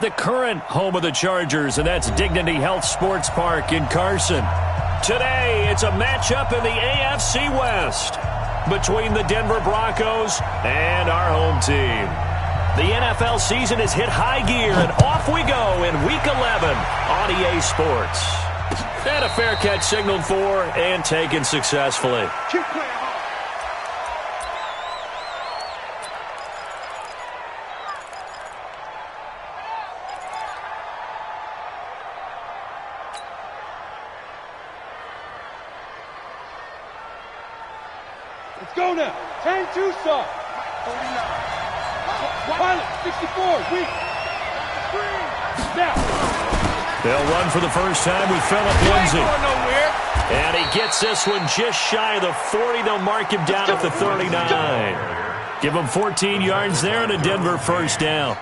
the current home of the Chargers, and that's Dignity Health Sports Park in Carson. Today, it's a matchup in the AFC West between the Denver Broncos and our home team. The NFL season has hit high gear, and off we go in Week 11 on EA Sports. And a fair catch signaled for and taken successfully. Let's go now. 10-2 start. 64. Weak. Now. They'll run for the first time with Phillip Lindsay. And he gets this one just shy of the 40. They'll mark him down at the 39. Give him 14 yards there and a Denver first down.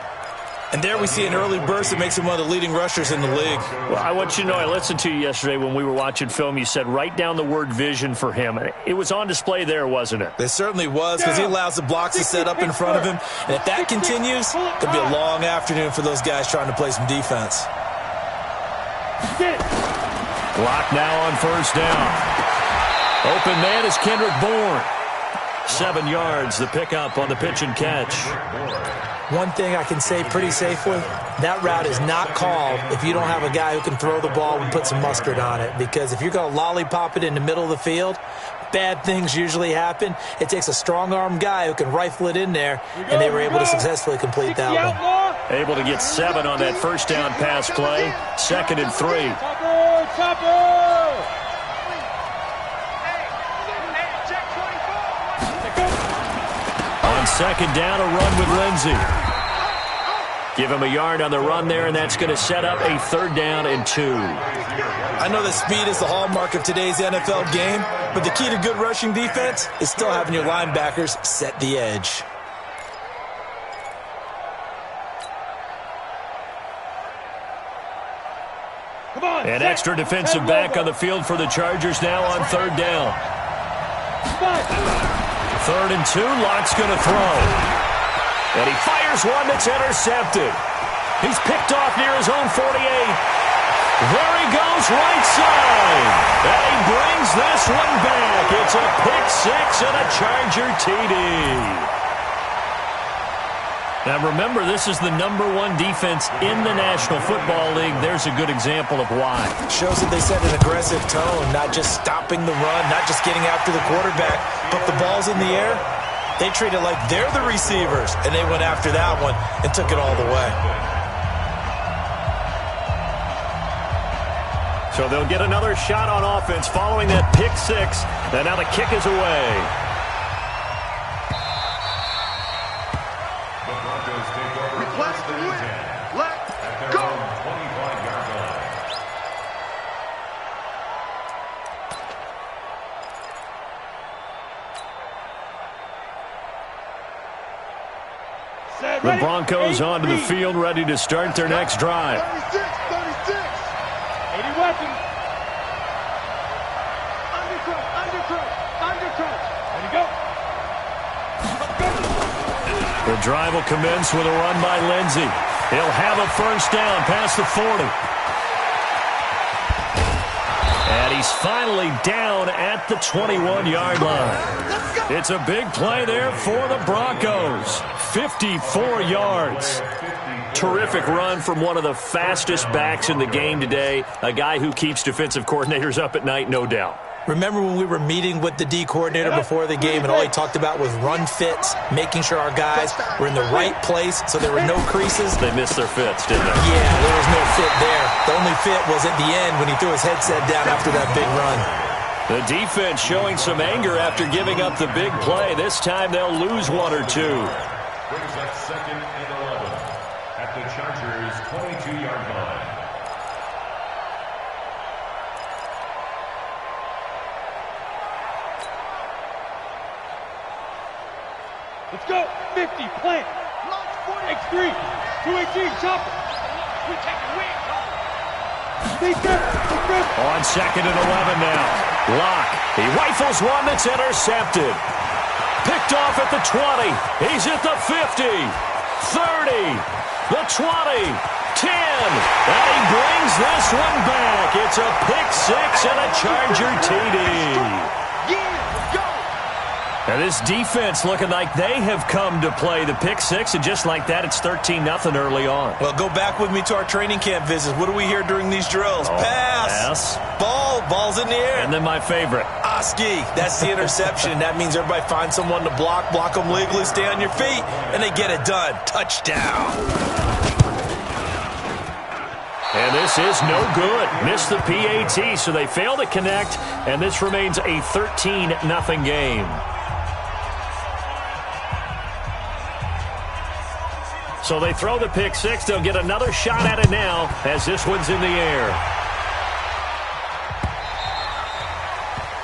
And there we see an early burst that makes him one of the leading rushers in the league. Well, I want you to know, I listened to you yesterday when we were watching film. You said write down the word vision for him. It was on display there, wasn't it? It certainly was, because he allows the blocks to set up in front of him. And if that continues, it'll be a long afternoon for those guys trying to play some defense. Block now on first down. Open man is Kendrick Bourne. 7 yards, the pickup on the pitch and catch. One thing I can say pretty safely, that route is not called if you don't have a guy who can throw the ball and put some mustard on it. Because if you're going to lollipop it in the middle of the field, bad things usually happen. It takes a strong-arm guy who can rifle it in there, and they were able to successfully complete that one. Able to get 7 on that first down pass play. 2nd and 3. On 2nd down, a run with Lindsay. Give him a yard on the run there, and that's going to set up a 3rd down and 2. I know that speed is the hallmark of today's NFL game, but the key to good rushing defense is still having your linebackers set the edge. An extra defensive back on the field for the Chargers now on 3rd down. 3rd and 2, Lock's going to throw. And he fires one that's intercepted. He's picked off near his own 48. There he goes, right side. And he brings this one back. It's a pick 6 and a Charger TD. Now remember, this is the #1 defense in the National Football League. There's a good example of why. Shows that they set an aggressive tone, not just stopping the run, not just getting after the quarterback, but the ball's in the air. They treat it like they're the receivers, and they went after that one and took it all the way. So they'll get another shot on offense following that pick 6. And now the kick is away. The Broncos take over first and 10. Let's go. 25-yard line. The Broncos onto the field, ready to start their next drive. 36. 80 weapons. Undercut. Ready to go. The drive will commence with a run by Lindsay. He'll have a first down past the 40. And he's finally down at the 21-yard line. It's a big play there for the Broncos. 54 yards. Terrific run from one of the fastest backs in the game today. A guy who keeps defensive coordinators up at night, no doubt. Remember when we were meeting with the D coordinator before the game and all he talked about was run fits, making sure our guys were in the right place so there were no creases? They missed their fits, didn't they? Yeah, there was no fit there. The only fit was at the end when he threw his headset down after that big run. The defense showing some anger after giving up the big play. This time they'll lose 1 or 2. Brings up 2nd and 11 at the Chargers' 22-yard line. Let's go. 50. Plant. X3. 218. Chopper. We take a wing. On 2nd and 11 now. Lock. He rifles one that's intercepted. Picked off at the 20. He's at the 50. 30. The 20. brings this one back. It's a pick six and a Charger TD. Now this defense looking like they have come to play the pick six, and just like that, it's 13-0 early on. Well, go back with me to our training camp visits. What do we hear during these drills? Pass. Ball's in the air. And then my favorite. Oski, that's the interception. That means everybody finds someone to block them legally, stay on your feet, and they get it done. Touchdown. And this is no good. Missed the PAT, so they fail to connect, and this remains a 13-0 game. So they throw the pick six. They'll get another shot at it now as this one's in the air.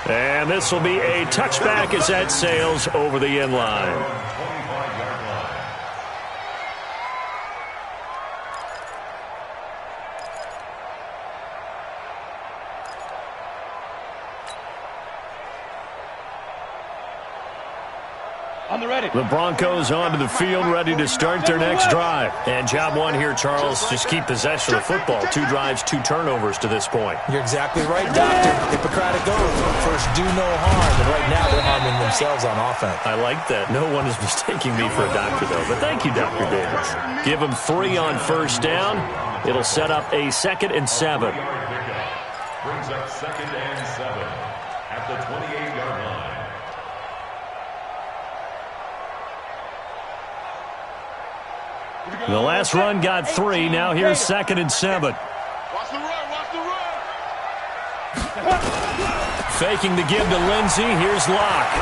And this will be a touchback as that sails over the end line. The Broncos onto the field, ready to start their next drive. And job one here, Charles, just keep possession of the football. 2 drives, 2 turnovers to this point. You're exactly right, Doctor. Hippocratic oath. First, do no harm. And right now, they're harming themselves on offense. I like that. No one is mistaking me for a doctor, though. But thank you, Dr. Davis. Give them 3 on first down. It'll set up a 2nd and 7. Brings up 2nd and 7 at the 28-yard line. The last run got 3. Now here's 2nd and 7. Watch the run. Faking the give to Lindsey. Here's Locke.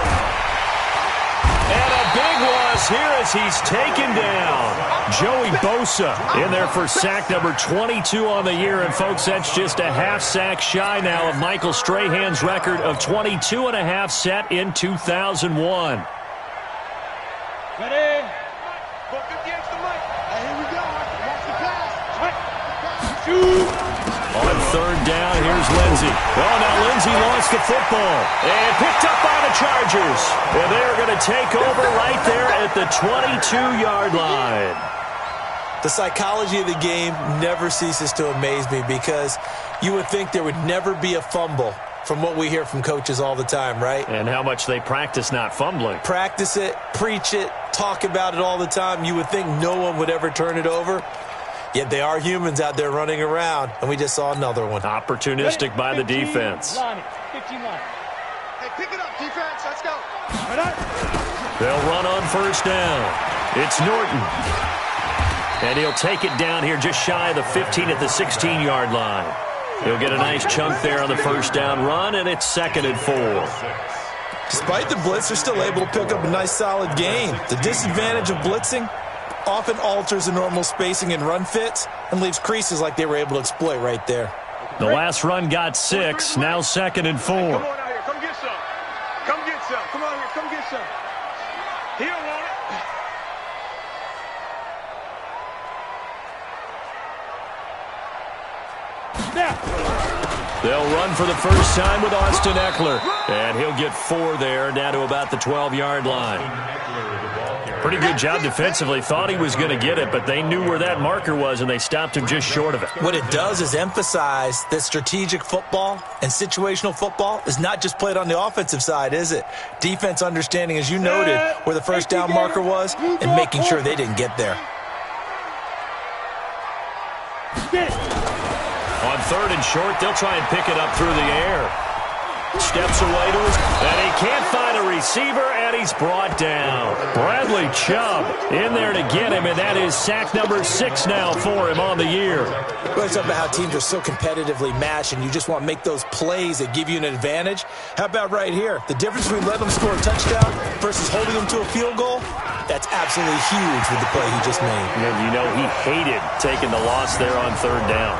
And a big loss here as he's taken down. Joey Bosa in there for sack number 22 on the year. And, folks, that's just a half sack shy now of Michael Strahan's record of 22 and a half set in 2001. Ready? On third down, here's Lindsey. Oh, now Lindsey lost the football and picked up by the Chargers. And they are going to take over right there at the 22-yard line. The psychology of the game never ceases to amaze me because you would think there would never be a fumble from what we hear from coaches all the time, right? And how much they practice not fumbling. Practice it, preach it, talk about it all the time. You would think no one would ever turn it over. Yet they are humans out there running around, and we just saw another one. Opportunistic by the defense. 15 line. Hey, pick it up, defense. Let's go. They'll run on first down. It's Norton. And he'll take it down here just shy of the 15 at the 16-yard line. He'll get a nice chunk there on the first down run, and it's 2nd and 4. Despite the blitz, they're still able to pick up a nice solid gain. The disadvantage of blitzing often alters the normal spacing and run fits and leaves creases like they were able to exploit right there. The last run got 6, now 2nd and 4. Come on out here, come get some. Come get some. Come on here, come get some. He don't want it. Now. They'll run for the first time with Austin Eckler. And he'll get 4 there, down to about the 12-yard line. Pretty good job defensively. Thought he was going to get it, but they knew where that marker was, and they stopped him just short of it. What it does is emphasize that strategic football and situational football is not just played on the offensive side, is it? Defense understanding, as you noted, where the first down marker was and making sure they didn't get there. On 3rd and short, they'll try and pick it up through the air. Steps away to his, and he can't find a receiver, and he's brought down. Bradley Chubb in there to get him, and that is sack number 6 now for him on the year. Well, it's about how teams are so competitively matched, and you just want to make those plays that give you an advantage. How about right here? The difference between letting them score a touchdown versus holding them to a field goal, that's absolutely huge with the play he just made. And you know he hated taking the loss there on 3rd down.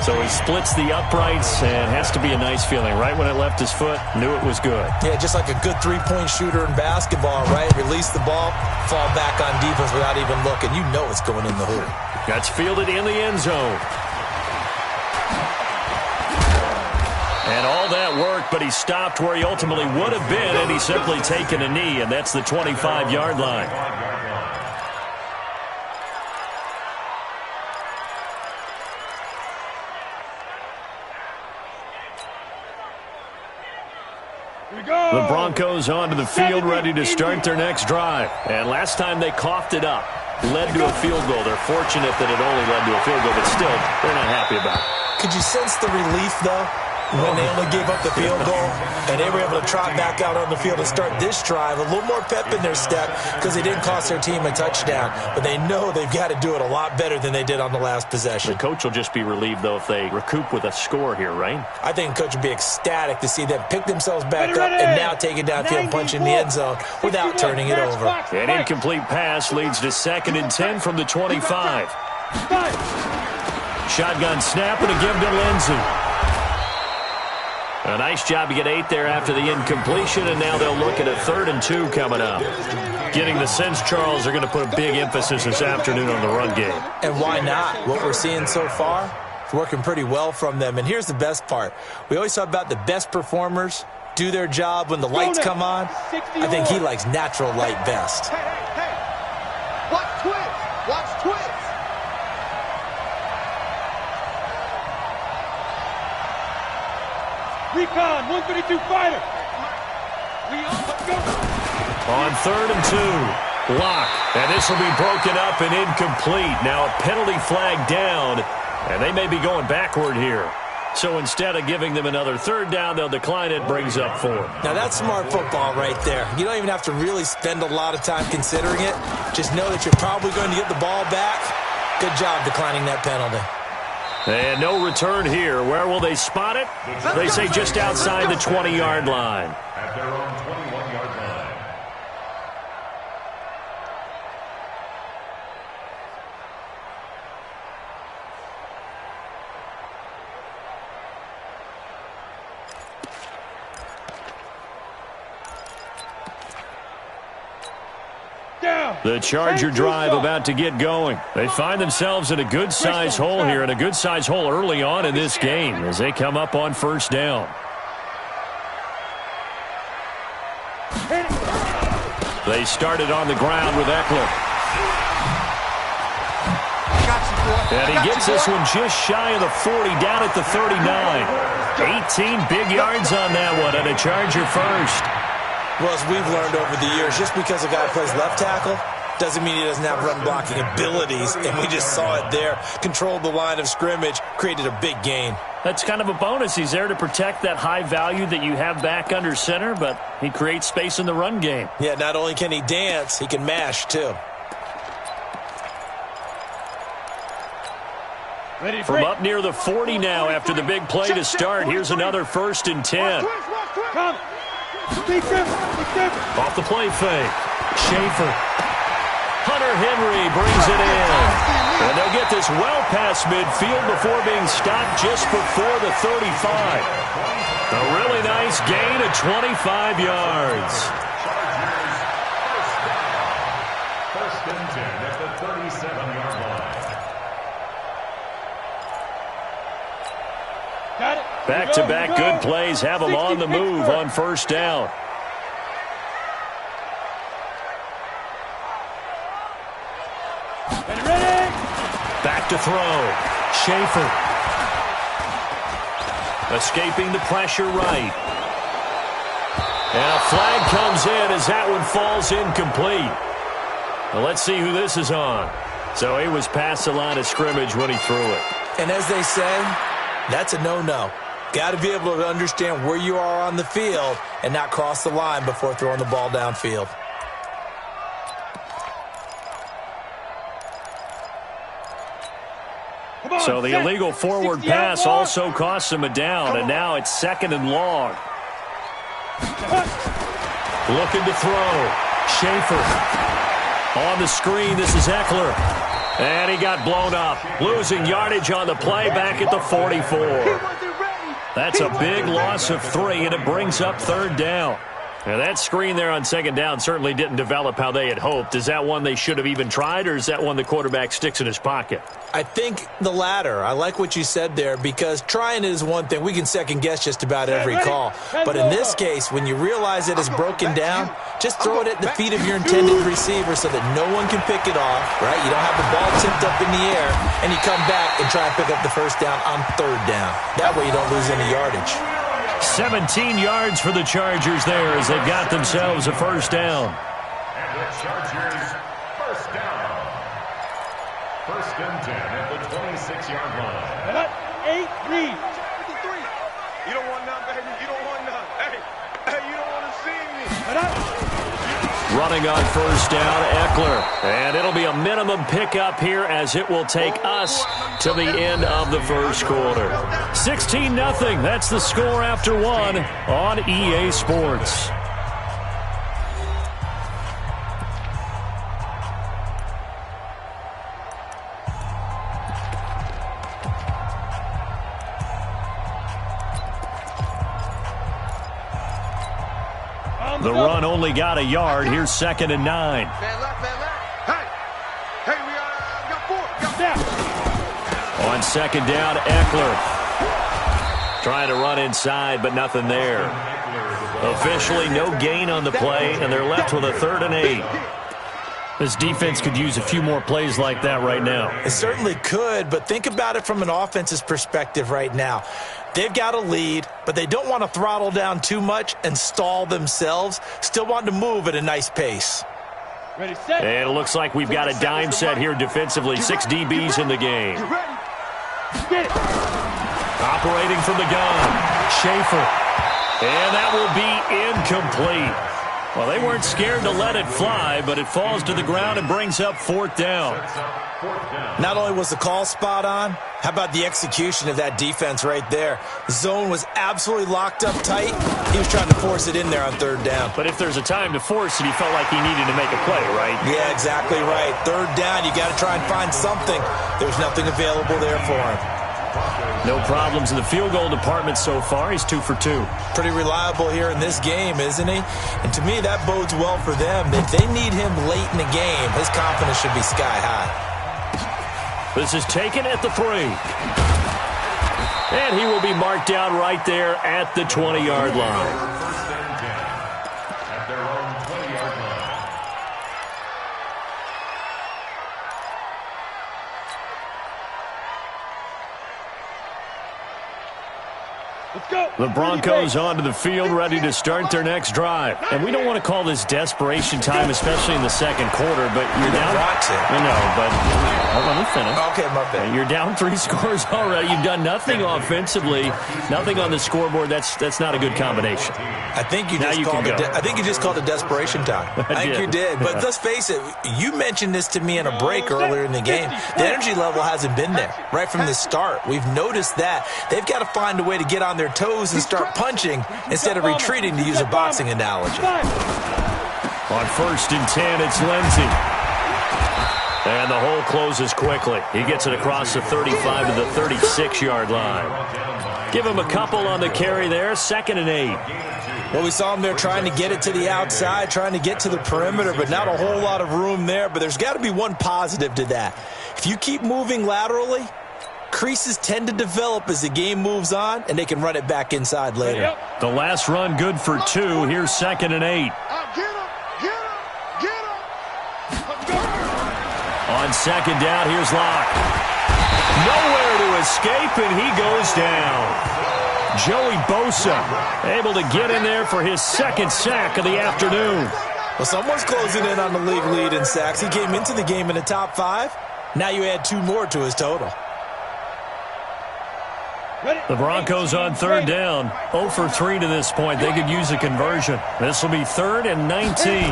So he splits the uprights, and has to be a nice feeling. Right when it left his foot, knew it was good. Yeah, just like a good three-point shooter in basketball, right? Release the ball, fall back on defense without even looking. You know it's going in the hoop. That's fielded in the end zone. And all that worked, but he stopped where he ultimately would have been, and he's simply taken a knee, and that's the 25-yard line. The Broncos onto the field ready to start their next drive. And last time they coughed it up, led to a field goal. They're fortunate that it only led to a field goal, but still, they're not happy about it. Could you sense the relief, though, when they only gave up the field goal and they were able to trot back out on the field and start this drive? A little more pep in their step because they didn't cost their team a touchdown, but they know they've got to do it a lot better than they did on the last possession. The coach will just be relieved, though, if they recoup with a score here, right? I think the coach would be ecstatic to see them pick themselves back up and now take it downfield, punch in the end zone without turning it over. An incomplete pass leads to 2nd and 10 from the 25. Shotgun snap and a give to Lindsey. A nice job to get 8 there after the incompletion, and now they'll look at a 3rd and 2 coming up. Getting the sense, Charles, they're going to put a big emphasis this afternoon on the run game. And why not? What we're seeing so far is working pretty well from them. And here's the best part. We always talk about the best performers do their job when the lights come on. I think he likes natural light best. Hey. Watch twins. Watch twins. Recon, 132 fighter. Let's go. On 3rd and 2, Lock. And this will be broken up and incomplete. Now a penalty flag down, and they may be going backward here. So instead of giving them another 3rd down, they'll decline it, brings up 4. Now that's smart football right there. You don't even have to really spend a lot of time considering it. Just know that you're probably going to get the ball back. Good job declining that penalty. And no return here. Where will they spot it? They say just outside the 20-yard line. At their own 21-yard line. The Charger drive about to get going. They find themselves in a good-sized hole here, and a good-sized hole early on in this game as they come up on 1st down. They started on the ground with Eckler. And he gets this one just shy of the 40, down at the 39. 18 big yards on that one, and a Charger first. Well, as we've learned over the years, just because a guy plays left tackle doesn't mean he doesn't have run-blocking abilities, and we just saw it there. Controlled the line of scrimmage, created a big gain. That's kind of a bonus. He's there to protect that high value that you have back under center, but he creates space in the run game. Yeah, not only can he dance, he can mash, too. From up near the 40 now after the big play to start, here's another 1st and 10. Off the play fake. Schaefer. Hunter Henry brings it in. And they'll get this well past midfield before being stopped just before the 35. A really nice gain of 25 yards. 1st and 10 at the 37-yard line. Got it. Back-to-back good plays have them on the move on 1st down. Back to throw. Schaefer. Escaping the pressure right. And a flag comes in as that one falls incomplete. Well, let's see who this is on. So he was past the line of scrimmage when he threw it. And as they say, that's a no-no. Got to be able to understand where you are on the field and not cross the line before throwing the ball downfield. So the illegal forward pass also costs him a down, and now it's 2nd and long. Looking to throw. Schaefer. On the screen, this is Eckler. And he got blown up. Losing yardage on the play back at the 44. That's a big loss of 3, and it brings up 3rd down. Now that screen there on 2nd down certainly didn't develop how they had hoped. Is that one they should have even tried, or is that one the quarterback sticks in his pocket? I think the latter. I like what you said there, because trying it is one thing. We can second-guess just about every call. But in this case, when you realize it is broken down, just throw it at the feet of your intended receiver so that no one can pick it off, right? You don't have the ball tipped up in the air, and you come back and try and pick up the 1st down on 3rd down. That way you don't lose any yardage. 17 yards for the Chargers there as they've got themselves a first down. And the Chargers, first down. First and 10 at the 26-yard line. 8-3. You don't want none, baby. You don't want none. Hey, you don't want to see me. Running on first down, Eckler. And it'll be a minimum pickup here as it will take us to the end of the first quarter. 16-0. That's the score after one on EA Sports. The run only got a yard. Here's 2nd and 9. Man left. Hey, we got 4. On 2nd down, Eckler. Trying to run inside, but nothing there. Officially no gain on the play, and they're left with a 3rd and 8. This defense could use a few more plays like that right now. It certainly could, but think about it from an offense's perspective right now. They've got a lead, but they don't want to throttle down too much and stall themselves. Still want to move at a nice pace. Ready, set. And it looks like we've got a dime set here defensively. 6 DBs in the game. Get it. Operating from the gun, Schaefer. And that will be incomplete. Well, they weren't scared to let it fly, but it falls to the ground and brings up 4th down. Not only was the call spot on, how about the execution of that defense right there? The zone was absolutely locked up tight. He was trying to force it in there on 3rd down. But if there's a time to force it, he felt like he needed to make a play, right? Yeah, exactly right. 3rd down, you got to try and find something. There's nothing available there for him. No problems in the field goal department so far. He's 2 for 2. Pretty reliable here in this game, isn't he? And to me, that bodes well for them. If they need him late in the game, his confidence should be sky high. This is taken at the 3. And he will be marked down right there at the 20-yard line. First and 10 at their own 20-yard line. Let's go. The Broncos onto the field, ready to start their next drive. And we don't want to call this desperation time, especially in the second quarter, but you're down. Want to. I know, but let me finish. Okay, my bad. You're down 3 scores already. You've done nothing offensively, nothing on the scoreboard. That's not a good combination. I think you just called it desperation time. I think you did. But let's face it, you mentioned this to me in a break earlier in the game. The energy level hasn't been there right from the start. We've noticed that. They've got to find a way to get on their toes and start punching instead of retreating, to use a boxing analogy. On 1st and 10, it's Lindsey. And the hole closes quickly. He gets it across the 35 to the 36-yard line. Give him a couple on the carry there. 2nd and 8. Well, we saw him there trying to get it to the outside, trying to get to the perimeter, but not a whole lot of room there. But there's got to be one positive to that. If you keep moving laterally, creases tend to develop as the game moves on, and they can run it back inside later. The last run good for 2. Here's 2nd and 8. On 2nd down, here's Locke. Nowhere to escape, and he goes down. Joey Bosa able to get in there for his 2nd sack of the afternoon. Well, someone's closing in on the league lead in sacks. He came into the game in the top 5. Now you add 2 more to his total. The Broncos on 3rd down. 0 for 3 to this point. They could use a conversion. This will be 3rd and 19.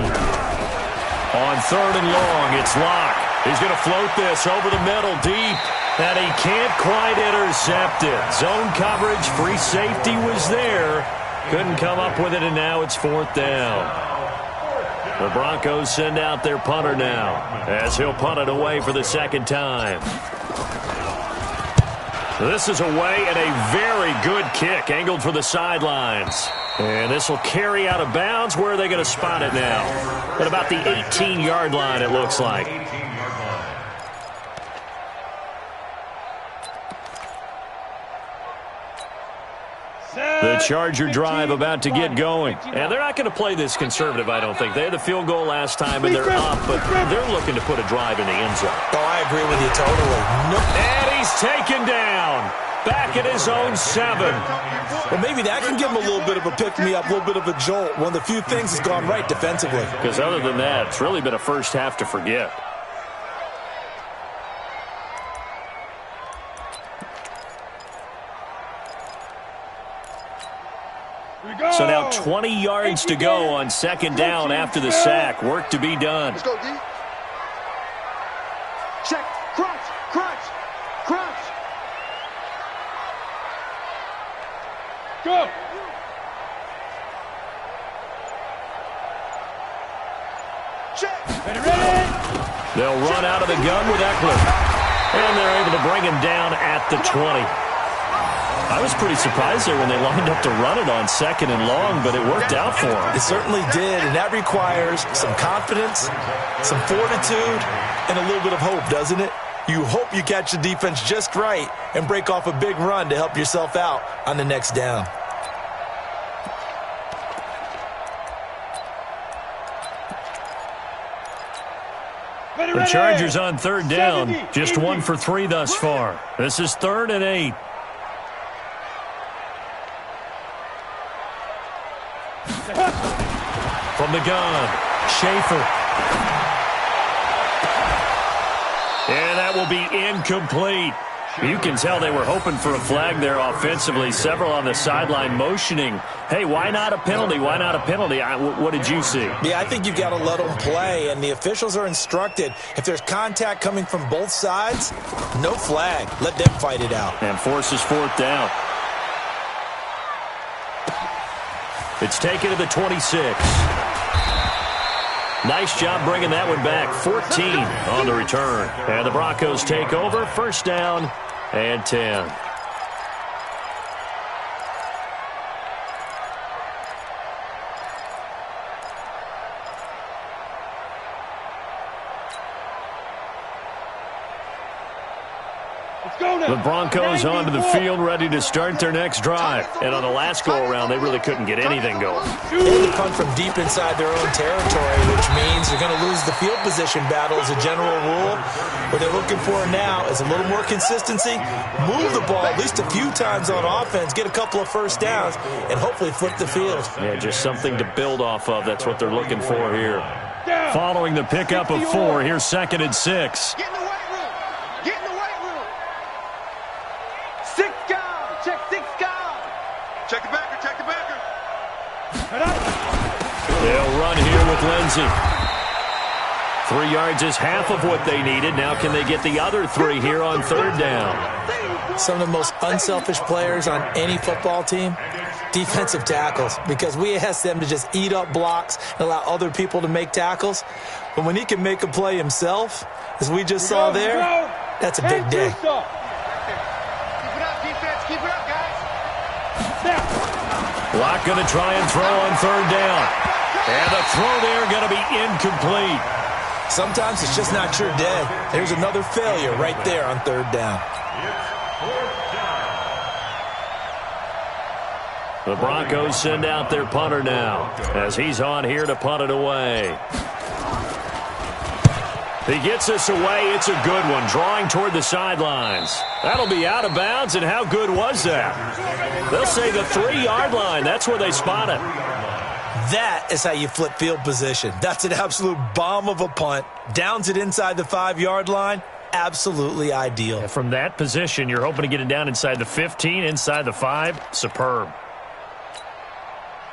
On 3rd and long, it's Locke. He's going to float this over the middle deep. And he can't quite intercept it. Zone coverage, free safety was there. Couldn't come up with it, and now it's 4th down. The Broncos send out their punter now, as he'll punt it away for the 2nd time. This is away, and a very good kick, angled for the sidelines. And this will carry out of bounds. Where are they going to spot it now? At about the 18-yard line, it looks like. The Charger drive about to get going. And they're not going to play this conservative, I don't think. They had the field goal last time, and they're up, but they're looking to put a drive in the end zone. Oh, I agree with you totally. And he's taken down. back at his own 7. Well, maybe that can give him a little bit of a pick-me-up, a little bit of a jolt. One of the few things that's gone right defensively. Because other than that, it's really been a first half to forget. So now 20 yards to go on second down after the sack. Work to be done. Let's go, D. Check. Crunch. Crunch. Crunch. Go. Check. Ready. They'll run out of the gun with Eckler. And they're able to bring him down at the 20. I was pretty surprised there when they lined up to run it on second and long, but it worked out for them. It certainly did, and that requires some confidence, some fortitude, and a little bit of hope, doesn't it? You hope you catch the defense just right and break off a big run to help yourself out on the next down. The Chargers on third down, just 1 for 3 thus far. This is 3rd and 8. From the gun, Schaefer. And that will be incomplete. You can tell they were hoping for a flag there offensively. Several on the sideline motioning, hey, why not a penalty? Why not a penalty? What did you see? Yeah, I think you've got to let them play, and the officials are instructed. If there's contact coming from both sides, no flag. Let them fight it out. And forces 4th down. It's taken to the 26. Nice job bringing that one back. 14 on the return. And the Broncos take over. 1st down and 10. The Broncos onto the field, ready to start their next drive. And on the last go-around, they really couldn't get anything going. They had to punt from deep inside their own territory, which means they're going to lose the field position battle as a general rule. What they're looking for now is a little more consistency, move the ball at least a few times on offense, get a couple of first downs, and hopefully flip the field. Yeah, just something to build off of. That's what they're looking for here. Following the pickup of 4, here's 2nd and 6. Get in the weight room. Get in the weight room. 6 guard. Check 6 guard. Check the backer. Check the backer. They'll run here with Lindsey. 3 yards is half of what they needed. Now can they get the other 3 here on 3rd down? Some of the most unselfish players on any football team, defensive tackles, because we ask them to just eat up blocks and allow other people to make tackles. But when he can make a play himself, as we just saw there, that's a big day. Keep it up, defense. Keep it up, guys. Locke going to try and throw on 3rd down. And the throw there going to be incomplete. Sometimes it's just not your day. There's another failure right there on 3rd down. The Broncos send out their punter now as he's on here to punt it away. He gets us away. It's a good one, drawing toward the sidelines. That'll be out of bounds, and how good was that? They'll say the 3-yard line. That's where they spot it. That is how you flip field position. That's an absolute bomb of a punt. Downs it inside the 5-yard line. Absolutely ideal. Yeah, from that position, you're hoping to get it down inside the 15, inside the 5. Superb.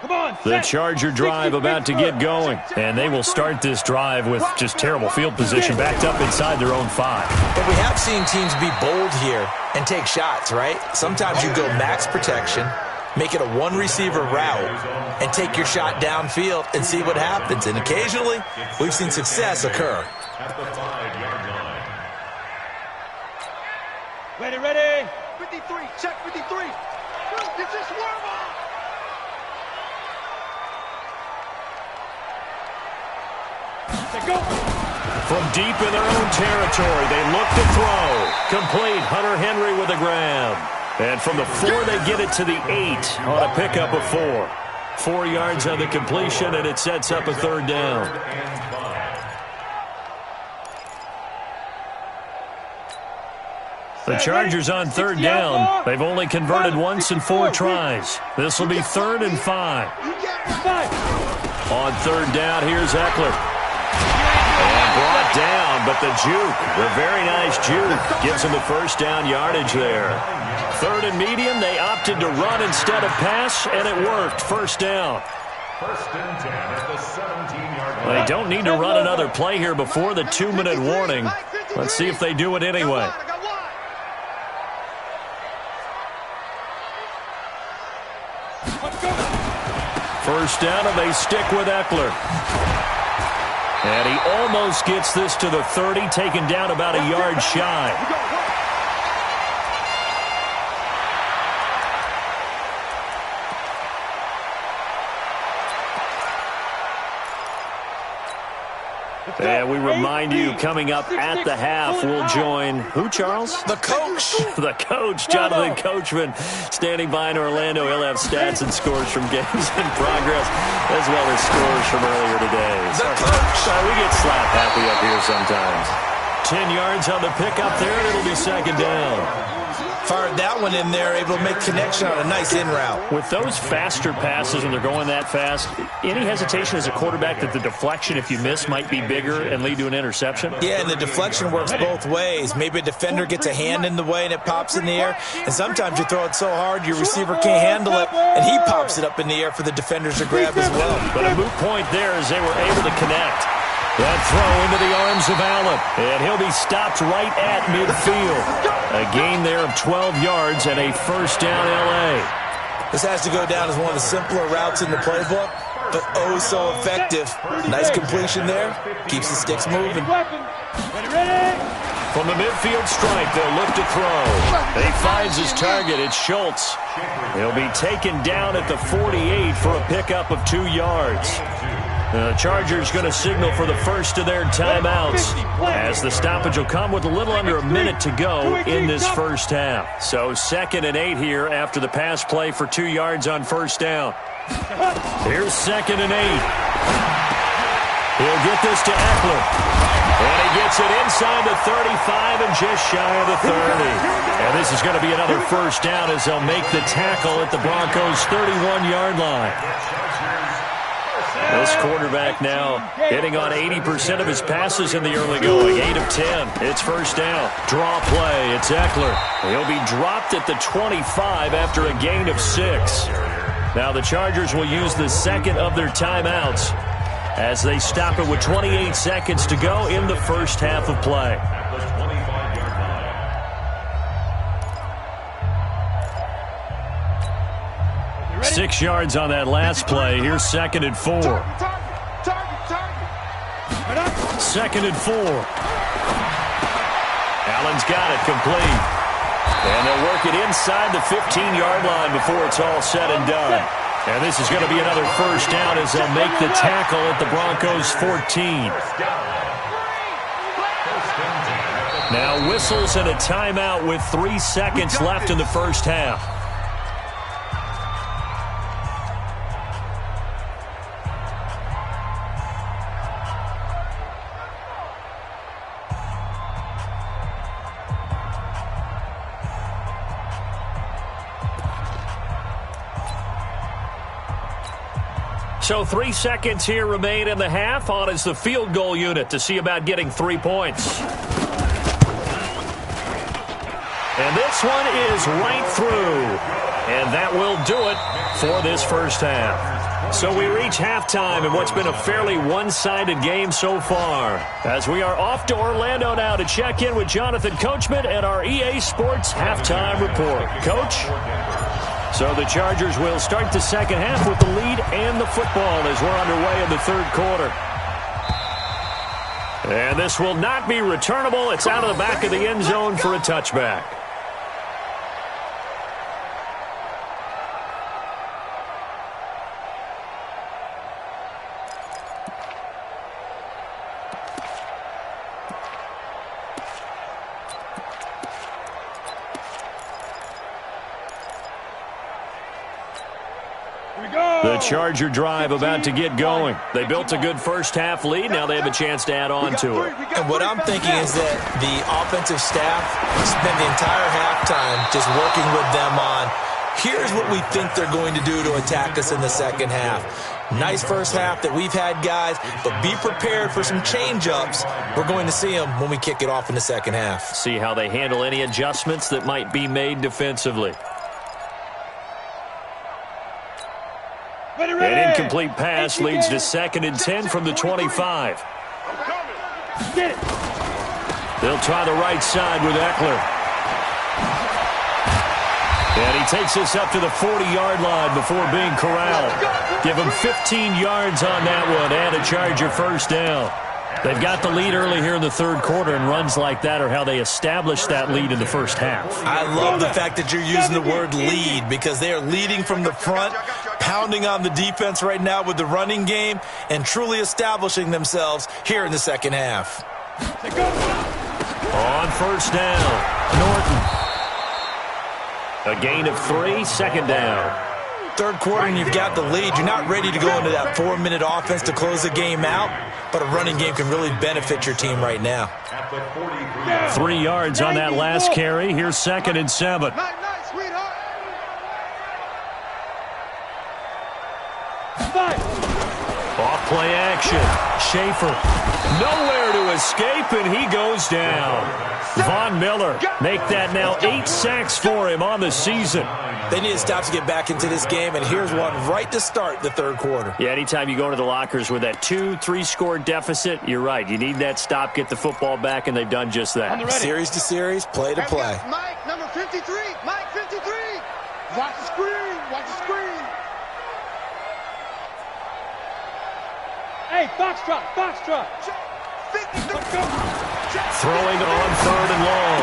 Come on, the Charger drive about to get going. And they will start this drive with just terrible field position backed up inside their own 5. But we have seen teams be bold here and take shots, right? Sometimes you go max protection, make it a 1-receiver route, and take your shot downfield and see what happens. And occasionally, we've seen success occur. At the 5-yard line. Ready. 53. Check 53. This is warm up. Go. From deep in their own territory, they look to throw. Complete. Hunter Henry with a grab. And from the 4, they get it to the 8 on a pickup of 4. 4 yards on the completion, and it sets up a 3rd down. The Chargers on third down. They've only converted once in 4 tries. This will be 3rd and 5. On third down, here's Eckler. And brought down, but the juke, the very nice juke, gives him the first down yardage there. 3rd and medium, they opted to run instead of pass, and it worked. First down. 1st and 10 at the 17-yard line. They don't need to run another play here before the 2-minute warning. Let's see if they do it anyway. First down, and they stick with Eckler. And he almost gets this to the 30, taken down about a yard shy. And we remind you, coming up at the half, we'll join who, Charles? The coach. The coach, Jonathan Coachman, standing by in Orlando. He'll have stats and scores from games in progress, as well as scores from earlier today. The coach. Sorry, we get slap happy up here sometimes. 10 yards on the pickup there, and it'll be 2nd down. Fired that one in there, able to make connection on a nice in route. With those faster passes, when they're going that fast, any hesitation as a quarterback that the deflection, if you miss, might be bigger and lead to an interception? Yeah, and the deflection works both ways. Maybe a defender gets a hand in the way and it pops in the air, and sometimes you throw it so hard your receiver can't handle it, and he pops it up in the air for the defenders to grab as well. But a moot point there as they were able to connect. That throw into the arms of Allen, and he'll be stopped right at midfield. A gain there of 12 yards and a first down L.A. This has to go down as one of the simpler routes in the playbook, but oh so effective. Nice completion there. Keeps the sticks moving. From the midfield strike, they'll look to throw. He finds his target. It's Schultz. He'll be taken down at the 48 for a pickup of 2 yards. The Chargers going to signal for the first of their timeouts, as the stoppage will come with a little under a minute to go in this first half. So 2nd and 8 here after the pass play for 2 yards on first down. Here's 2nd and 8. He'll get this to Eckler. And he gets it inside the 35 and just shy of the 30. And this is going to be another first down as they'll make the tackle at the Broncos' 31-yard line. This quarterback now hitting on 80% of his passes in the early going. 8 of 10. It's first down. Draw play. It's Eckler. He'll be dropped at the 25 after a gain of 6. Now the Chargers will use the second of their timeouts as they stop it with 28 seconds to go in the first half of play. 6 yards on that last play. Here's 2nd and 4. 2nd and 4. Allen's got it complete. And they'll work it inside the 15-yard line before it's all said and done. And this is going to be another first down as they'll make the tackle at the Broncos' 14. Now whistles and a timeout with 3 seconds left in the first half. So 3 seconds here remain in the half. On is the field goal unit to see about getting 3 points. And this one is right through. And that will do it for this first half. So we reach halftime in what's been a fairly one-sided game so far. As we are off to Orlando now to check in with Jonathan Coachman and our EA Sports halftime report. Coach? So the Chargers will start the second half with the lead and the football as we're underway in the third quarter. And this will not be returnable. It's out of the back of the end zone for a touchback. The Charger drive about to get going. They built a good first-half lead. Now they have a chance to add on to it. And what I'm thinking is that the offensive staff spent the entire halftime just working with them on, here's what we think they're going to do to attack us in the second half. Nice first half that we've had, guys, but be prepared for some change-ups. We're going to see them when we kick it off in the second half. See how they handle any adjustments that might be made defensively. An incomplete pass leads to 2nd and 10 from the 25. They'll try the right side with Eckler. And he takes us up to the 40-yard line before being corralled. Give him 15 yards on that one and a Charger first down. They've got the lead early here in the third quarter, and runs like that are how they establish that lead in the first half. I love the fact that you're using the word lead because they are leading from the front, pounding on the defense right now with the running game, and truly establishing themselves here in the second half. On first down, Norton. A gain of 3, second down. Third quarter and you've got the lead. You're not ready to go into that 4-minute offense to close the game out, but a running game can really benefit your team right now. 3 yards on that last carry. Here's 2nd and 7. Nice, sweetheart. Off play action. Schaefer. Nowhere to escape, and he goes down. Von Miller make that now 8 sacks for him on the season. They need to stop to get back into this game, and here's one right to start the third quarter. Yeah, anytime you go into the lockers with that 2-3 score deficit, you're right. You need that stop, get the football back, and they've done just that. Series to series, play to play. Mike, number 53. Mike, 53. Watch the screen. Watch the screen. Hey, foxtrot, foxtrot. Throwing on 3rd and long.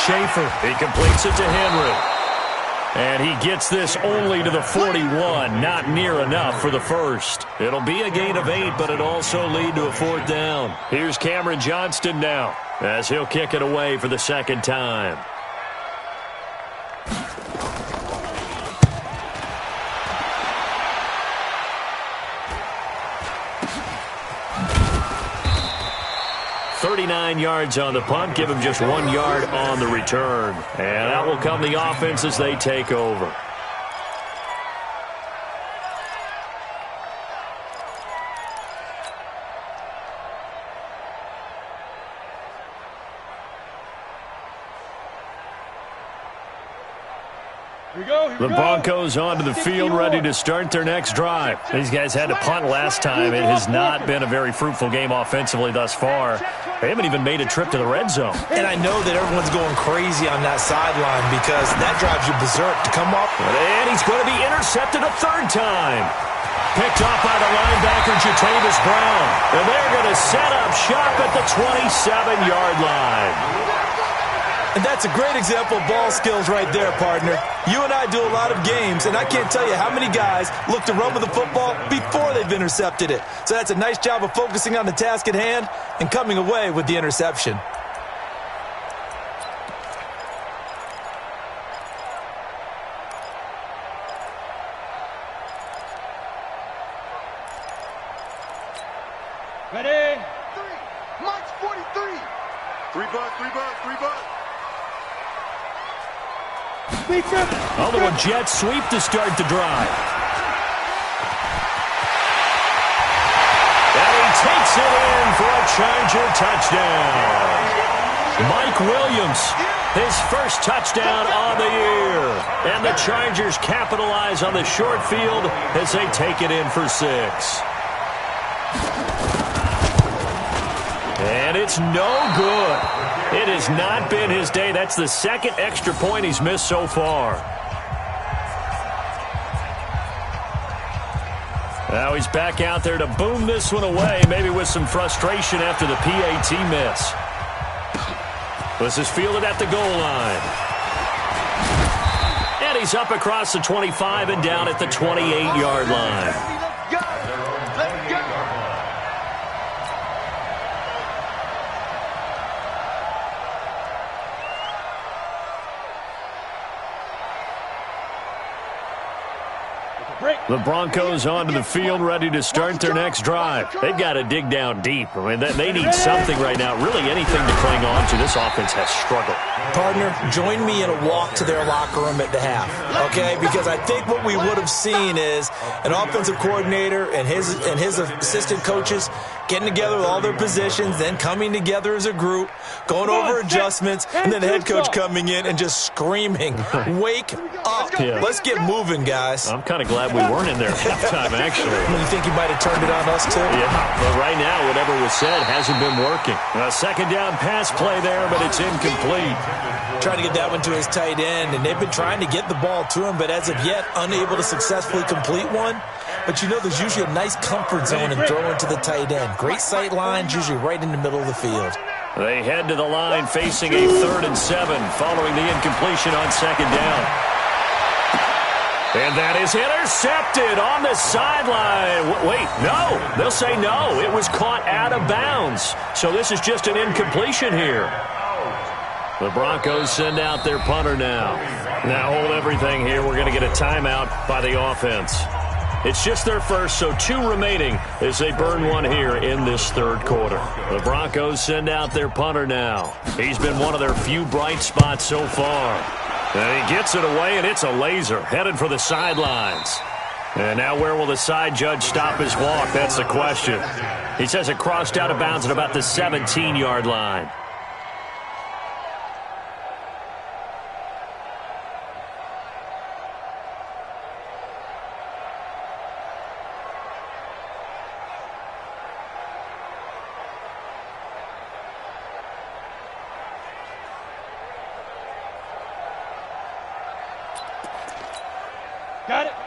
Schaefer, he completes it to Henry. And he gets this only to the 41, not near enough for the first. It'll be a gain of 8, but it also lead to a 4th down. Here's Cameron Johnston now, as he'll kick it away for the second time. .39 yards on the punt, give him just 1 yard on the return. And out will come the offense as they take over. The Broncos onto the field, ready to start their next drive. These guys had to punt last time. It has not been a very fruitful game offensively thus far. They haven't even made a trip to the red zone. And I know that everyone's going crazy on that sideline because that drives you berserk to come up. And he's going to be intercepted a 3rd time. Picked off by the linebacker, Jatavis Brown. And they're going to set up shop at the 27-yard line. And that's a great example of ball skills right there, partner. You and I do a lot of games, and I can't tell you how many guys look to run with the football before they've intercepted it. So that's a nice job of focusing on the task at hand and coming away with the interception. Ready? 3. Mike's 43. 3 bucks. Although a jet sweep to start the drive. And he takes it in for a Charger touchdown. Mike Williams, his first touchdown on the year. And the Chargers capitalize on the short field as they take it in for 6. And it's no good. It has not been his day. That's the 2nd extra point he's missed so far. Now he's back out there to boom this one away, maybe with some frustration after the PAT miss. This is fielded at the goal line. And he's up across the 25 and down at the 28-yard line. The Broncos onto the field, ready to start their next drive. They've got to dig down deep. I mean, they need something right now, really anything to cling on to. This offense has struggled. Partner, join me in a walk to their locker room at the half, okay? Because I think what we would have seen is an offensive coordinator and his assistant coaches getting together with all their positions, then coming together as a group, going over adjustments, and then the head coach coming in and just screaming, "Wake up. Yeah. Let's get moving, guys." I'm kind of glad we weren't in there at halftime, actually. You think he might have turned it on us, too? Yeah, but right now, whatever was said hasn't been working. A second down pass play there, but it's incomplete. Trying to get that one to his tight end, and they've been trying to get the ball to him, but as of yet, unable to successfully complete one. But you know there's usually a nice comfort zone in throwing to the tight end. Great sight lines, usually right in the middle of the field. They head to the line facing a 3rd and 7 following the incompletion on second down. And that is intercepted on the sideline. Wait, no. They'll say no. It was caught out of bounds. So this is just an incompletion here. The Broncos send out their punter now. Now hold everything here. We're going to get a timeout by the offense. It's just their first, so 2 remaining as they burn one here in this 3rd quarter. The Broncos send out their punter now. He's been one of their few bright spots so far. And he gets it away, and it's a laser headed for the sidelines. And now where will the side judge stop his walk? That's the question. He says it crossed out of bounds at about the 17-yard line.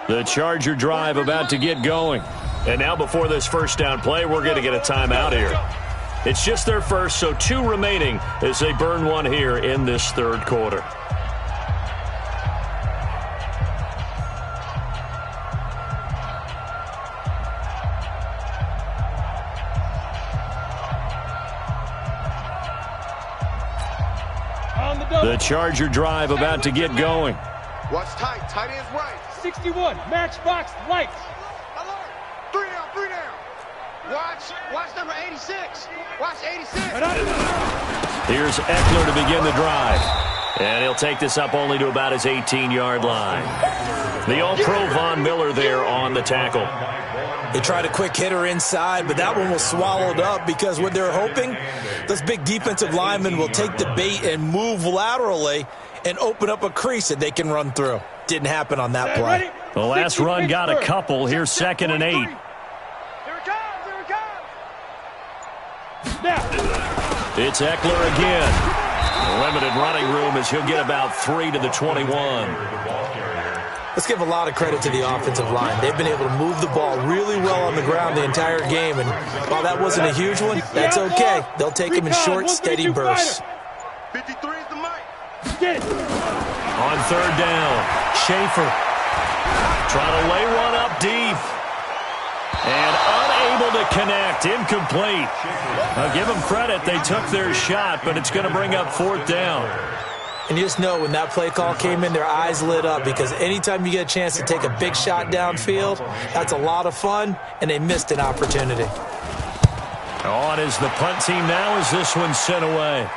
The Charger drive about to get going. And now before this first down play, we're going to get a timeout here. It's just their first, so 2 remaining as they burn one here in this 3rd quarter. The Charger drive about to get going. Watch tight. Tight end's right. 61, matchbox lights. Alert. 3 down. Watch number 86. Watch 86. Here's Eckler to begin the drive. And he'll take this up only to about his 18-yard line. The All-Pro Von Miller there on the tackle. They tried a quick hitter inside, but that one was swallowed up because what they're hoping, those big defensive linemen will take the bait and move laterally and open up a crease that they can run through. Didn't happen on that play. The last run got a couple. Here's 2nd and 8. Here it comes. Now. It's Eckler again. Limited running room as he'll get about 3 to the 21. Let's give a lot of credit to the offensive line. They've been able to move the ball really well on the ground the entire game. And while that wasn't a huge one, that's okay. They'll take them in short, steady bursts. 53 is the mic. Get it. On 3rd down, Schaefer trying to lay one up deep. And unable to connect, incomplete. I'll give them credit, they took their shot, but it's going to bring up 4th down. And you just know when that play call came in, their eyes lit up because anytime you get a chance to take a big shot downfield, that's a lot of fun, and they missed an opportunity. On is the punt team now as this one's sent away.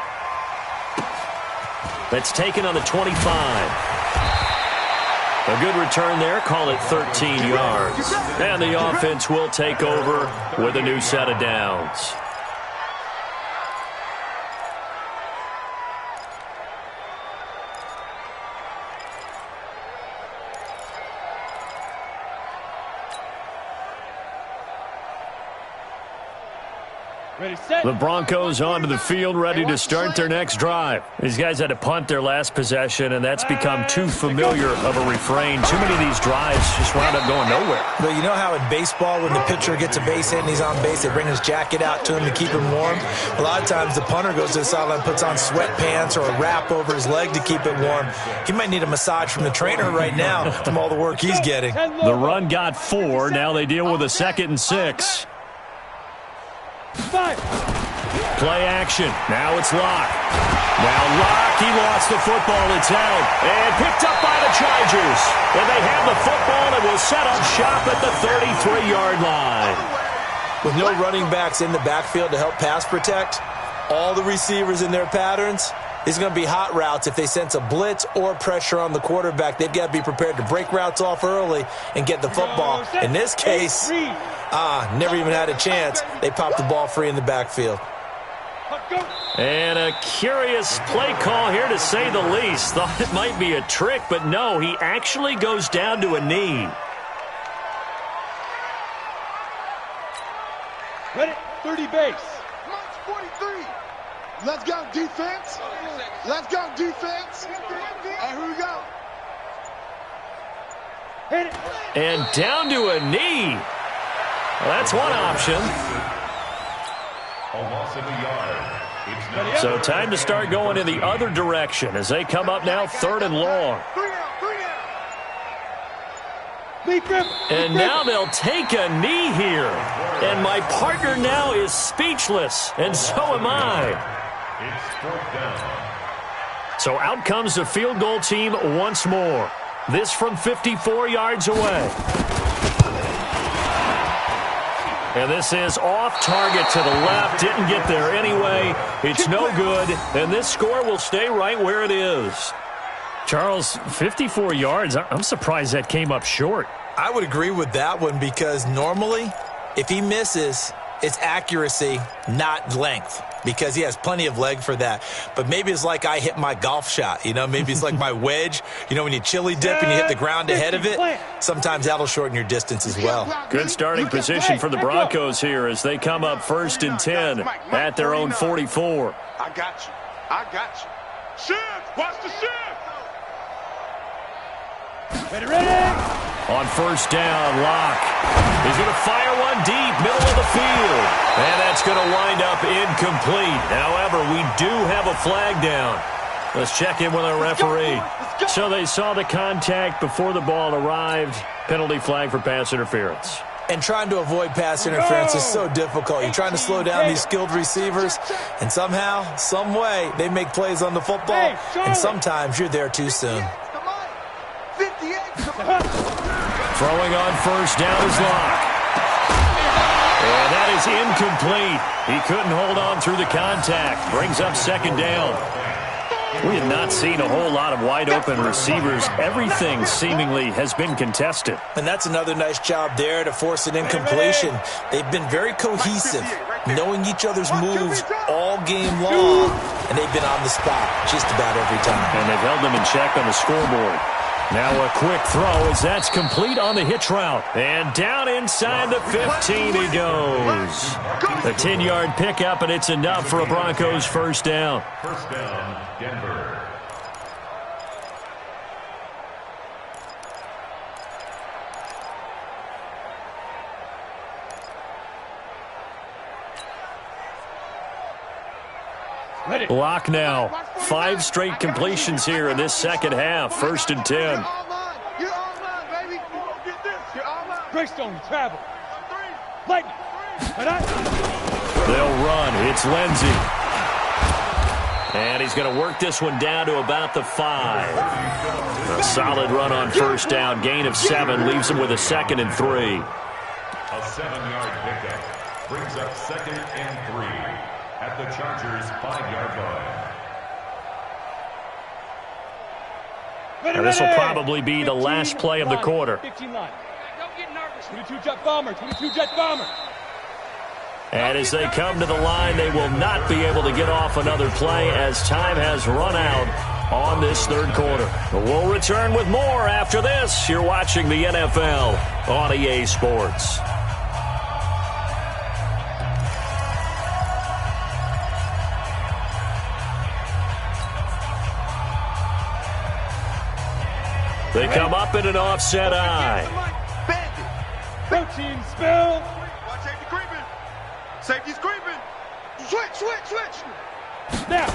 That's taken on the 25. A good return there, call it 13 yards. And the offense will take over with a new set of downs. Ready, set. The Broncos onto the field, ready to start their next drive. These guys had to punt their last possession, and that's become too familiar of a refrain. Too many of these drives just wound up going nowhere. Well, you know how in baseball, when the pitcher gets a base hit and he's on base, they bring his jacket out to him to keep him warm? A lot of times the punter goes to the sideline, puts on sweatpants or a wrap over his leg to keep it warm. He might need a massage from the trainer right now from all the work he's getting. The run got 4. Now they deal with a 2nd and 6. 5. Play action. Now it's Locke. Now Locke, he lost the football. It's out. And picked up by the Chargers. And they have the football and will set up shop at the 33-yard line. With no running backs in the backfield to help pass protect, all the receivers in their patterns, these are going to be hot routes. If they sense a blitz or pressure on the quarterback, they've got to be prepared to break routes off early and get the football. In this case, never even had a chance. They popped the ball free in the backfield. And a curious play call here, to say the least. Thought it might be a trick, but no, he actually goes down to a knee. Ready, 30 base. March 43. Let's go, defense. Let's go, defense. And here we go. Hit it. And down to a knee. Well, that's one option. A loss of a yard. It's So time to start going in the other direction as they come up now 3rd and long. 3 down, 3 down. Lee Griffin. And now they'll take a knee here. And my partner now is speechless, and so am I. It's 4th down. So out comes the field goal team once more. This from 54 yards away. And this is off target to the left. Didn't get there anyway. It's no good. And this score will stay right where it is. Charles, 54 yards. I'm surprised that came up short. I would agree with that one because normally, if he misses, it's accuracy, not length, because he has plenty of leg for that. But maybe it's like I hit my golf shot, you know? Maybe it's like my wedge. You know, when you chili dip and you hit the ground ahead of it, sometimes that'll shorten your distance as well. Good starting position for the Broncos here as they come up 1st and 10 at their own 44. I got you. I got you. Shift. Watch the shift. Ready, ready. On 1st down, Locke. He's going to fire one deep, middle of the field. And that's going to wind up incomplete. However, we do have a flag down. Let's check in with our referee. So they saw the contact before the ball arrived. Penalty flag for pass interference. And trying to avoid pass interference is so difficult. You're trying to slow down these skilled receivers, and somehow, some way, they make plays on the football, and sometimes you're there too soon. 58. Throwing on 1st down is Locke. And that is incomplete. He couldn't hold on through the contact. Brings up 2nd down. We have not seen a whole lot of wide-open receivers. Everything seemingly has been contested. And that's another nice job there to force an incompletion. They've been very cohesive, knowing each other's moves all game long, and they've been on the spot just about every time. And they've held them in check on the scoreboard. Now a quick throw as that's complete on the hitch route. And down inside the 15 he goes. A 10-yard pickup, and it's enough for a Broncos 1st down. 1st down, Denver. Locke now. 5 straight completions here in this 2nd half. 1st and 10. You're online, baby. Get this. You're online. Greystone to travel. Lightning. They'll run. It's Lindsey. And he's going to work this one down to about the 5. A solid run on 1st down. Gain of 7 leaves him with a 2nd and 3. A 7-yard pickup brings up 2nd and 3 at the Chargers' 5-yard line. And this will probably be the last play of the quarter. 15 line. Don't get nervous. 22 jet bomber. 22 jet bomber. And as they come to the line, they will not be able to get off another play as time has run out on this 3rd quarter. We'll return with more after this. You're watching the NFL on EA Sports. They come up in an offset eye. Protein spill. Watch safety creeping. Safety's creeping. Switch. Now.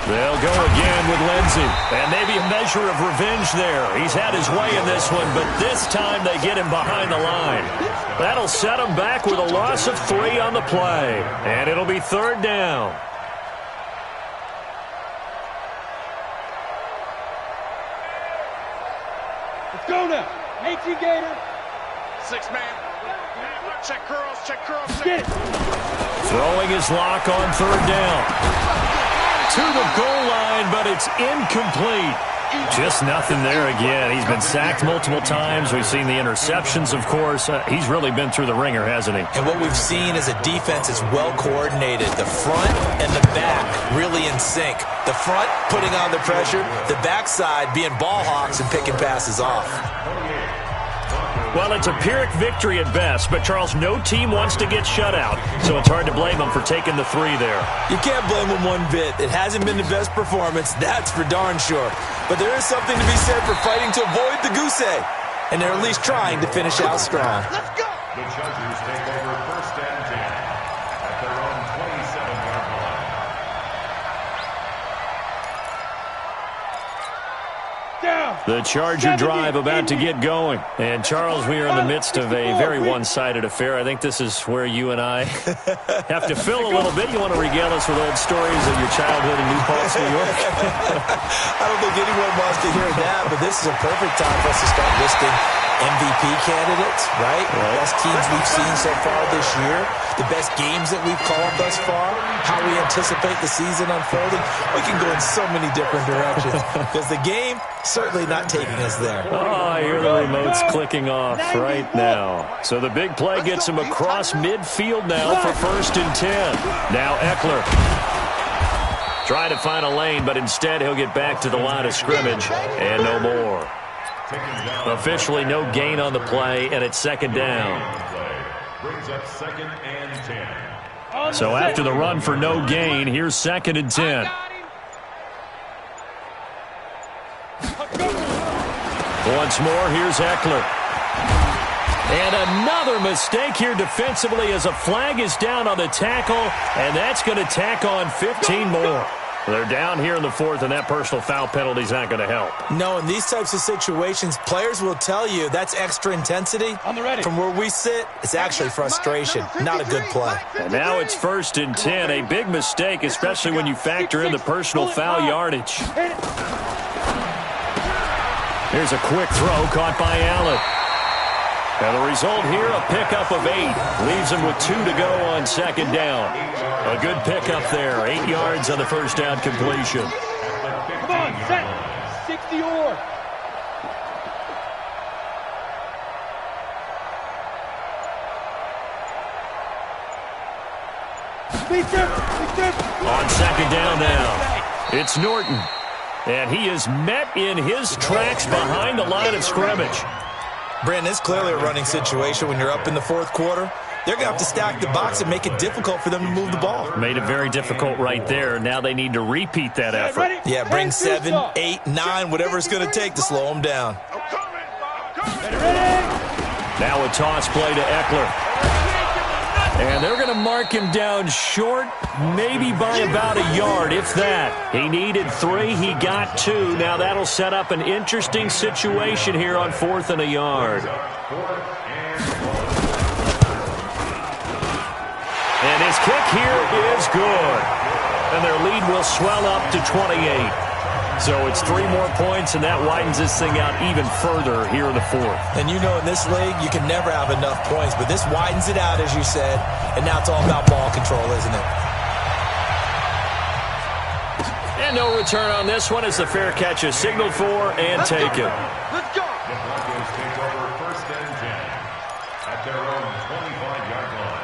They'll go again with Lindsey. And maybe a measure of revenge there. He's had his way in this one, but this time they get him behind the line. That'll set him back with a loss of 3 on the play. And it'll be 3rd down. Let's go now. 18 Gator. 6-man. Check curls, check curls. Get it. Throwing his lock on 3rd down. To the goal line, but it's incomplete. Just nothing there again. He's been sacked multiple times. We've seen the interceptions, of course. He's really been through the ringer, hasn't he? And what we've seen is a defense is well coordinated. The front and the back really in sync. The front putting on the pressure, the backside being ball hawks and picking passes off. Well, it's a Pyrrhic victory at best, but, Charles, no team wants to get shut out, so it's hard to blame them for taking the 3 there. You can't blame them one bit. It hasn't been the best performance, that's for darn sure. But there is something to be said for fighting to avoid the goose egg, and they're at least trying to finish out strong. Let's go. The Chargers take over 1st and 10 at their own 27-yard line. Down. The Charger drive about to get going. And, Charles, we are in the midst of a very one-sided affair. I think this is where you and I have to fill a little bit. You want to regale us with old stories of your childhood in New Paltz, New York? I don't think anyone wants to hear that, but this is a perfect time for us to start listing MVP candidates, right? The best teams we've seen so far this year, the best games that we've called thus far, how we anticipate the season unfolding. We can go in so many different directions because the game certainly not taking us there. Oh, I hear the remotes clicking off right now. So the big play gets him across midfield now for 1st and 10. Now Eckler trying to find a lane, but instead he'll get back to the line of scrimmage and no more. Officially no gain on the play, and it's 2nd down. Brings up 2nd and 10. So after the run for no gain, here's 2nd and 10. Once more, here's Eckler. And another mistake here defensively as a flag is down on the tackle, and that's going to tack on 15 more. They're down here in the 4th, and that personal foul penalty is not going to help. No, in these types of situations, players will tell you that's extra intensity. From where we sit, it's actually frustration, not a good play. And now it's 1st and 10, a big mistake, especially when you factor in the personal foul yardage. Here's a quick throw caught by Allen. And the result here, a pickup of 8. Leaves him with 2 to go on 2nd down. A good pickup there. 8 yards on the 1st down completion. Come on, set. 60 or. On 2nd down now, it's Norton. And he is met in his tracks behind the line of scrimmage. Brandon, it's clearly a running situation when you're up in the 4th quarter. They're going to have to stack the box and make it difficult for them to move the ball. Made it very difficult right there. Now they need to repeat that effort. Yeah, bring 7, 8, 9, whatever it's going to take to slow them down. Now a toss play to Eckler. And they're going to mark him down short, maybe by about a yard, if that. He needed 3, he got 2. Now that'll set up an interesting situation here on 4th and a yard. And his kick here is good. And their lead will swell up to 28. So it's 3 more points, and that widens this thing out even further here in the 4th. And you know in this league, you can never have enough points, but this widens it out, as you said, and now it's all about ball control, isn't it? And no return on this one as the fair catch is signaled for and taken. Let's go. The Broncos take over 1st and 10 at their own 25-yard line.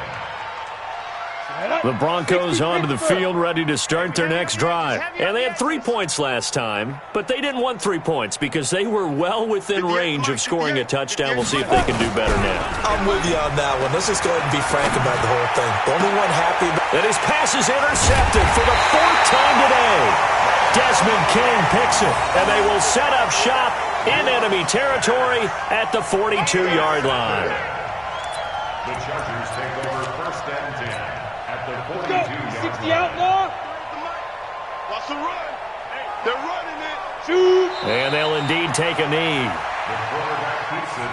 The Broncos onto the field, ready to start their next drive. And they had 3 points last time, but they didn't want 3 points because they were well within range of scoring a touchdown. We'll see if they can do better now. I'm with you on that one. Let's just go ahead and be frank about the whole thing. The only one happy about And his pass is intercepted for the 4th time today. Desmond King picks it, and they will set up shop in enemy territory at the 42-yard line. The Chargers take over 1st and 10 at the 42-yard 60 out, Law. Watch the run. They're running it. Shoot. And they'll indeed take a knee. The quarterback keeps it.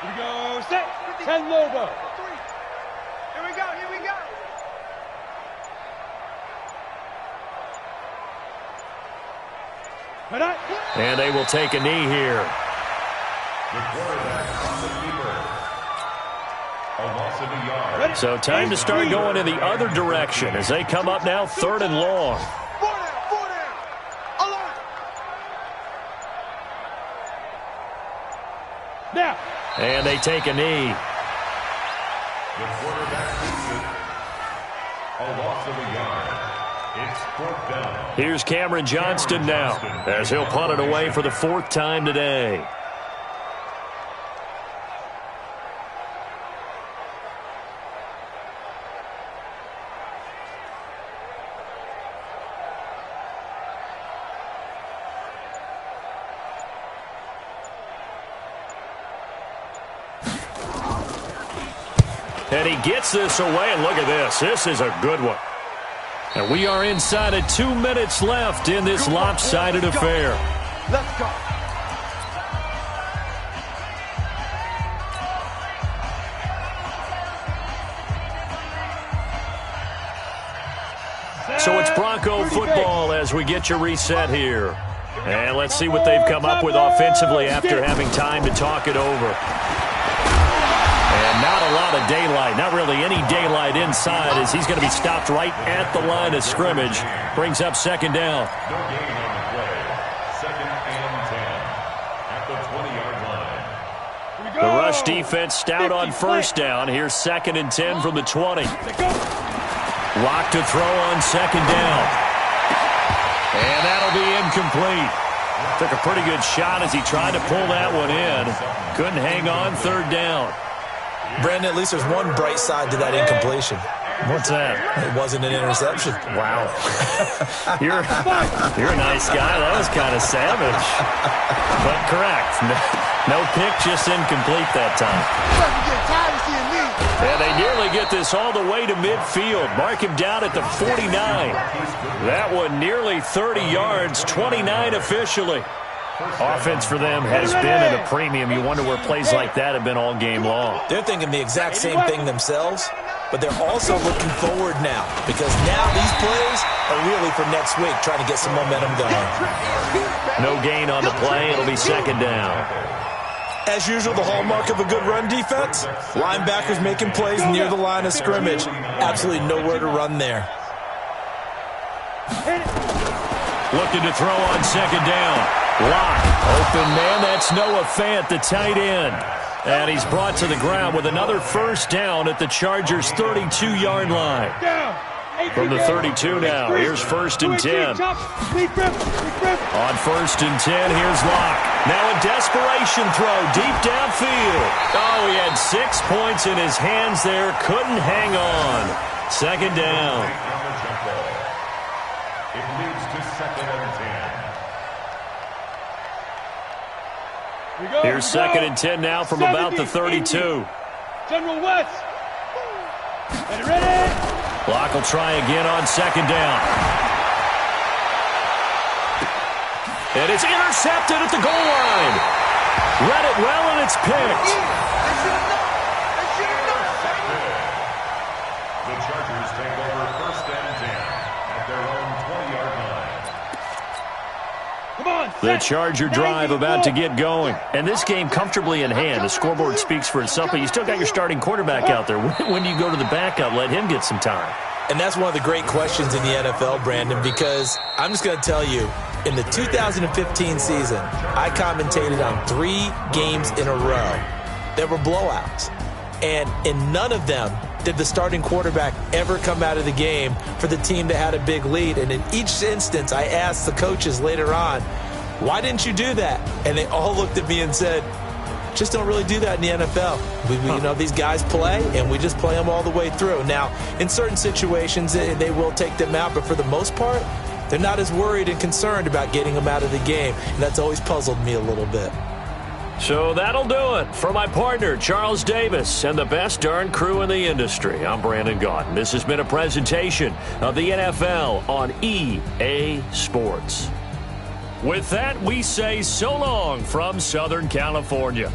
Here we go. Set. 10 Lobo. Here we go. Here we go. And they will take a knee here. The quarterback on the keeper. A loss of a yard. So time to start going in the other direction as they come up now 3rd and long. 4 down. 4 down. Alert. Now. And they take a knee. The quarterback keeps it. A loss of a yard. It's 4th down. Here's Cameron Johnston now as he'll punt it away for the 4th time today. And he gets this away, and look at this. This is a good one. And we are inside of 2 minutes left in this lopsided affair. Let's go. So it's Bronco football as we get you reset here. And let's see what they've come up with offensively after having time to talk it over. And not a lot of daylight, not really any daylight inside as he's going to be stopped right at the line of scrimmage. Brings up 2nd down. No gain on the play. 2nd and 10 at the 20-yard line. The rush defense stout on 1st down. Here's 2nd and 10 from the 20. Lock to throw on 2nd down. And that'll be incomplete. Took a pretty good shot as he tried to pull that one in. Couldn't hang on 3rd down. Brandon, at least there's one bright side to that incompletion. What's that? It wasn't an interception. Wow. You're a nice guy. That was kind of savage. But correct. No pick, just incomplete that time. And they nearly get this all the way to midfield. Mark him down at the 49. That one nearly 30 yards, 29 officially. Offense for them has been at a premium. You wonder where plays like that have been all game long. They're thinking the exact same thing themselves, but they're also looking forward now because now these plays are really for next week, trying to get some momentum going. No gain on the play. It'll be 2nd down. As usual, the hallmark of a good run defense, linebackers making plays near the line of scrimmage. Absolutely nowhere to run there. Looking to throw on 2nd down. Lock. Open man. That's Noah Fant, the tight end. And he's brought to the ground with another 1st down at the Chargers' 32-yard line. From the 32 now, here's 1st and 10. On 1st and 10, here's Lock. Now a desperation throw deep downfield. Oh, he had 6 points in his hands there. Couldn't hang on. 2nd down. It leads to 2nd and 10. Here's 2nd and 10 now from about the 32. General West. Ready. Block will try again on 2nd down. And it's intercepted at the goal line. Read it well, and it's picked. The Chargers take over 1st and 10 at their own 20-yard line. The Charger drive about to get going. And this game comfortably in hand. The scoreboard speaks for itself, but you still got your starting quarterback out there. When do you go to the backup? Let him get some time. And that's one of the great questions in the NFL, Brandon, because I'm just going to tell you, in the 2015 season, I commentated on 3 games in a row. There were blowouts. And in none of them did the starting quarterback ever come out of the game for the team that had a big lead. And in each instance, I asked the coaches later on, why didn't you do that? And they all looked at me and said, just don't really do that in the NFL. You know, these guys play, and we just play them all the way through. Now, in certain situations, they will take them out, but for the most part, they're not as worried and concerned about getting them out of the game. And that's always puzzled me a little bit. So that'll do it. For my partner, Charles Davis, and the best darn crew in the industry, I'm Brandon Gaudin. This has been a presentation of the NFL on EA Sports. With that, we say so long from Southern California.